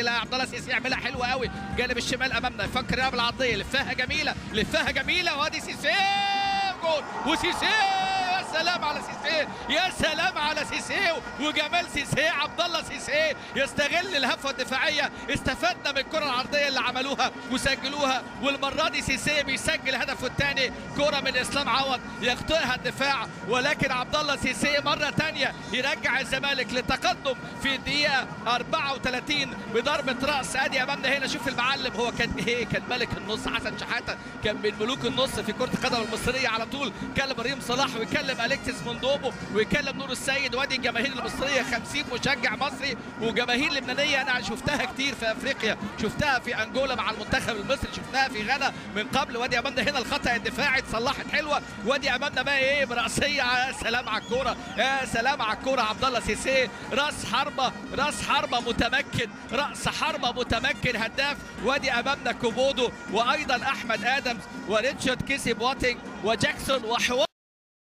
لا عبد الله سيسي يعملها حلوه قوي، جانب الشمال امامنا يفكر يلعب العرضيه، لفها جميله لفها جميله، وادي سيسي جول، وسيسي يا سلام على سيسي، يا سلام على سيسي وجمال سيسي. عبد الله سيسي يستغل الهفوه الدفاعيه، استفدنا من الكره العرضيه اللي عملوها وسجلوها، والمره دي سيسي بيسجل هدفه الثاني، كره من اسلام عوض يخطئها الدفاع، ولكن عبد الله سيسي مره ثانيه يرجع الزمالك لتقدم في الدقيقه 34 بضربه راس. ادي امامنا هنا شوف المعلم، هو كان كان ملك النص، حسن شحاته كان من ملوك النص في كره القدم المصريه، على طول كلم ريم صلاح ويكلم اليكسيس موندوبو ويكلم نور السيد. وادي الجماهير المصريه 50 مشجع مصري وجماهير لبنانيه انا شفتها كتير في افريقيا، شفتها في انجولا مع المنتخب المصري، شفتها في غانا من قبل. وادي امامنا هنا الخطا الدفاعي اتصلحت حلوه، وادي امامنا بقى ايه براسيه، يا سلام على الكوره، يا سلام على الكوره. عبد الله سيسي راس حربه، راس حربه متمكن، راس حربه متمكن، هداف. وادي امامنا كوبودو وايضا احمد ادمز وريتشارد كيسي بواتينج وجاكسون وحوار